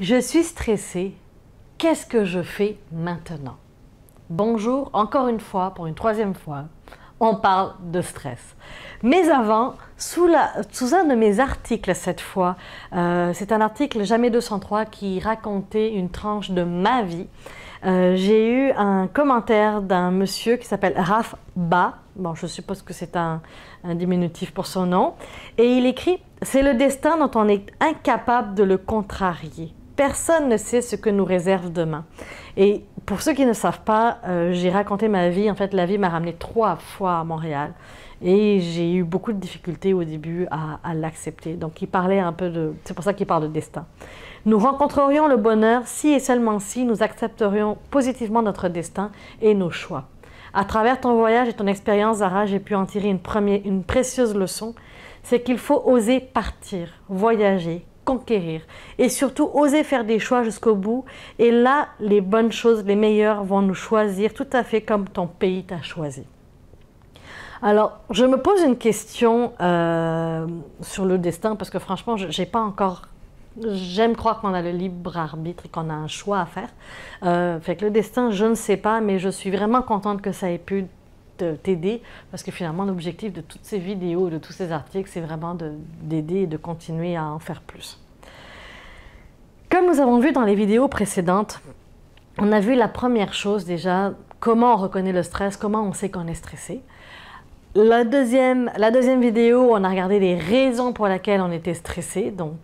Je suis stressée. Qu'est-ce que je fais maintenant? Bonjour, encore une fois, pour une troisième fois, on parle de stress. Mais avant, sous un de mes articles cette fois, c'est un article Jamais 203 qui racontait une tranche de ma vie. J'ai eu un commentaire d'un monsieur qui s'appelle Raf Ba. Bon, je suppose que c'est un diminutif pour son nom. Et il écrit « C'est le destin dont on est incapable de le contrarier. Personne ne sait ce que nous réserve demain. » Et pour ceux qui ne savent pas, j'ai raconté ma vie. En fait, la vie m'a ramené 3 fois à Montréal. Et j'ai eu beaucoup de difficultés au début à l'accepter. Donc, il parlait un peu de... C'est pour ça qu'il parle de destin. Nous rencontrerions le bonheur si et seulement si nous accepterions positivement notre destin et nos choix. À travers ton voyage et ton expérience, Zara, j'ai pu en tirer une précieuse leçon. C'est qu'il faut oser partir, voyager, conquérir et surtout oser faire des choix jusqu'au bout. Et là, les bonnes choses, les meilleures vont nous choisir tout à fait comme ton pays t'a choisi. Alors, je me pose une question sur le destin parce que franchement, j'ai pas encore... J'aime croire qu'on a le libre arbitre et qu'on a un choix à faire. Fait que le destin, je ne sais pas, mais je suis vraiment contente que ça ait pu t'aider parce que finalement, l'objectif de toutes ces vidéos, de tous ces articles, c'est vraiment d'aider et de continuer à en faire plus. Comme nous avons vu dans les vidéos précédentes, on a vu la première chose déjà, comment on reconnaît le stress, comment on sait qu'on est stressé. La deuxième vidéo, on a regardé les raisons pour lesquelles on était stressé. Donc,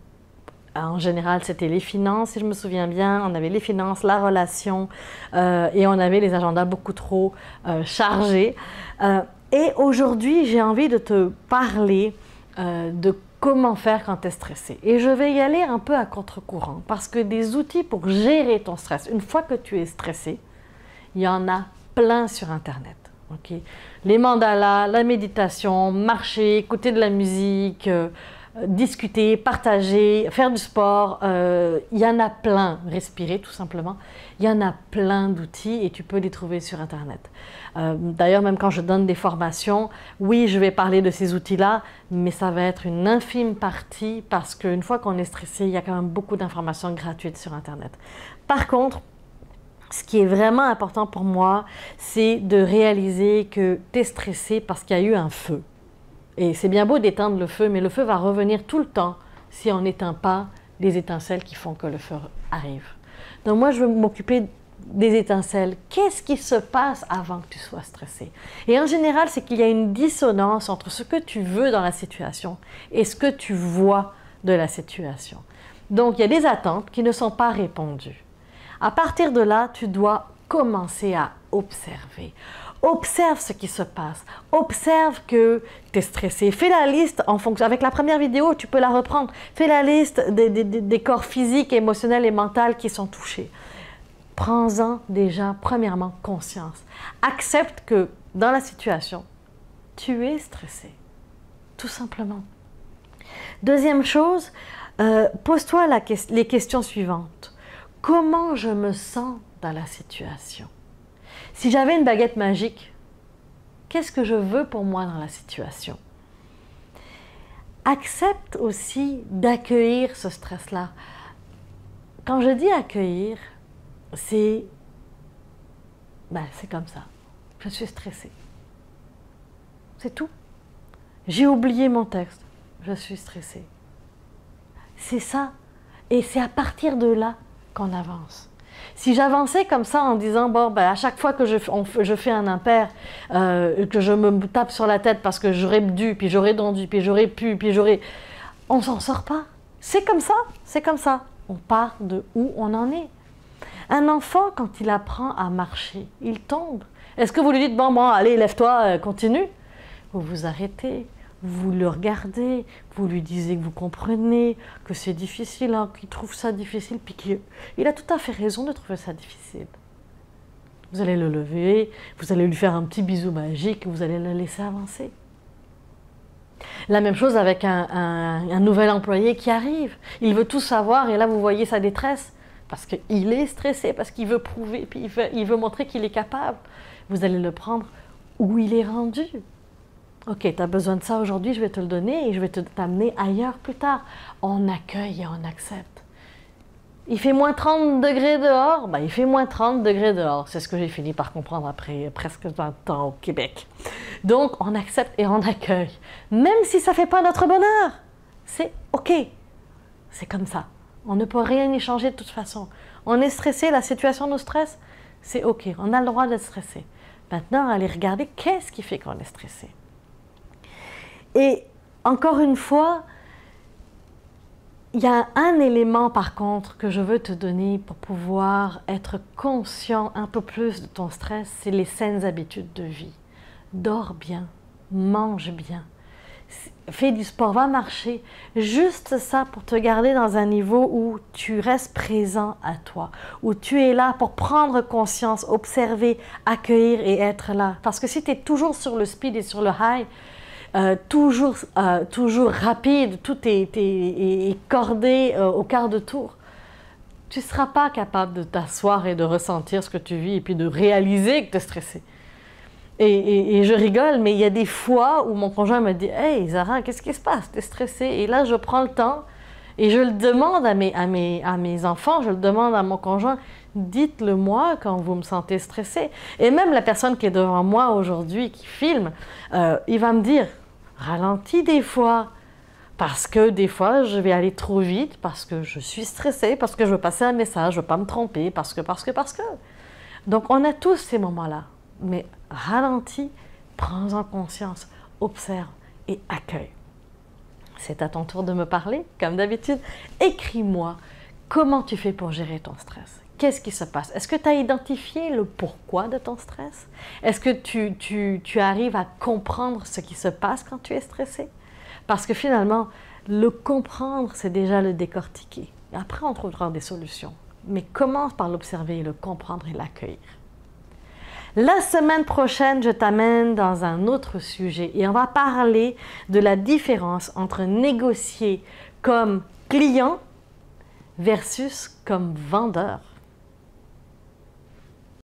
en général, c'était les finances, si je me souviens bien. On avait les finances, la relation et on avait les agendas beaucoup trop chargés. Et aujourd'hui, j'ai envie de te parler de comment faire quand tu es stressé. Et je vais y aller un peu à contre-courant parce que des outils pour gérer ton stress, une fois que tu es stressé, il y en a plein sur Internet. Okay. Les mandalas, la méditation, marcher, écouter de la musique, discuter, partager, faire du sport, il y en a plein, respirer tout simplement, il y en a plein d'outils et tu peux les trouver sur Internet. D'ailleurs, même quand je donne des formations, oui, je vais parler de ces outils-là, mais ça va être une infime partie parce qu'une fois qu'on est stressé, il y a quand même beaucoup d'informations gratuites sur Internet. Par contre, ce qui est vraiment important pour moi, c'est de réaliser que tu es stressé parce qu'il y a eu un feu. Et c'est bien beau d'éteindre le feu, mais le feu va revenir tout le temps si on n'éteint pas les étincelles qui font que le feu arrive. Donc moi, je veux m'occuper des étincelles. Qu'est-ce qui se passe avant que tu sois stressé? Et en général, c'est qu'il y a une dissonance entre ce que tu veux dans la situation et ce que tu vois de la situation. Donc, il y a des attentes qui ne sont pas répondues. À partir de là, tu dois commencer à observer. Observe ce qui se passe. Observe que tu es stressé. Fais la liste en fonction. Avec la première vidéo, tu peux la reprendre. Fais la liste des corps physiques, émotionnels et mentaux qui sont touchés. Prends-en déjà, premièrement, conscience. Accepte que dans la situation, tu es stressé. Tout simplement. Deuxième chose, pose-toi les questions suivantes. Comment je me sens dans la situation? Si j'avais une baguette magique, qu'est-ce que je veux pour moi dans la situation? Accepte aussi d'accueillir ce stress-là. Quand je dis accueillir, c'est comme ça. Je suis stressée. C'est tout. J'ai oublié mon texte. Je suis stressée. C'est ça. Et c'est à partir de là qu'on avance. Si j'avançais comme ça en disant, bon, à chaque fois que je fais un impair, que je me tape sur la tête parce que j'aurais dû, puis j'aurais dû, puis j'aurais pu, puis j'aurais... On s'en sort pas. C'est comme ça, c'est comme ça. On part de où on en est. Un enfant, quand il apprend à marcher, il tombe. Est-ce que vous lui dites, bon, allez, lève-toi, continue? Vous vous arrêtez. Vous le regardez, vous lui disiez que vous comprenez, que c'est difficile, hein, qu'il trouve ça difficile, puis qu'il a tout à fait raison de trouver ça difficile. Vous allez le lever, vous allez lui faire un petit bisou magique, vous allez le laisser avancer. La même chose avec un nouvel employé qui arrive. Il veut tout savoir et là vous voyez sa détresse, parce qu'il est stressé, parce qu'il veut prouver, puis il veut montrer qu'il est capable. Vous allez le prendre où il est rendu. Ok, tu as besoin de ça aujourd'hui, je vais te le donner et je vais t'amener ailleurs plus tard. On accueille et on accepte. Il fait moins 30 degrés dehors, ben, il fait moins 30 degrés dehors. C'est ce que j'ai fini par comprendre après presque 20 ans au Québec. Donc, on accepte et on accueille. Même si ça ne fait pas notre bonheur, c'est OK. C'est comme ça. On ne peut rien y changer de toute façon. On est stressé, la situation nous stresse, c'est OK. On a le droit d'être stressé. Maintenant, aller regarder qu'est-ce qui fait qu'on est stressé. Et encore une fois, il y a un élément par contre que je veux te donner pour pouvoir être conscient un peu plus de ton stress, c'est les saines habitudes de vie. Dors bien, mange bien, fais du sport, va marcher. Juste ça pour te garder dans un niveau où tu restes présent à toi, où tu es là pour prendre conscience, observer, accueillir et être là. Parce que si tu es toujours sur le speed et sur le high, toujours rapide, tout est cordé au quart de tour, tu ne seras pas capable de t'asseoir et de ressentir ce que tu vis et puis de réaliser que tu es stressé. Et je rigole, mais il y a des fois où mon conjoint me dit « Hey Zara, qu'est-ce qui se passe? Tu es stressée? » Et là, je prends le temps et je le demande à mes enfants, je le demande à mon conjoint, dites-le moi quand vous me sentez stressée. Et même la personne qui est devant moi aujourd'hui, qui filme, il va me dire « Ralentis des fois ». Parce que des fois, je vais aller trop vite, parce que je suis stressée, parce que je veux passer un message, je ne veux pas me tromper, parce que. Donc, on a tous ces moments-là. Mais ralentis, prends-en conscience, observe et accueille. C'est à ton tour de me parler, comme d'habitude. Écris-moi comment tu fais pour gérer ton stress. Qu'est-ce qui se passe? Est-ce que tu as identifié le pourquoi de ton stress? Est-ce que tu arrives à comprendre ce qui se passe quand tu es stressé? Parce que finalement, le comprendre, c'est déjà le décortiquer. Et après, on trouvera des solutions. Mais commence par l'observer, le comprendre et l'accueillir. La semaine prochaine, je t'amène dans un autre sujet et on va parler de la différence entre négocier comme client versus comme vendeur.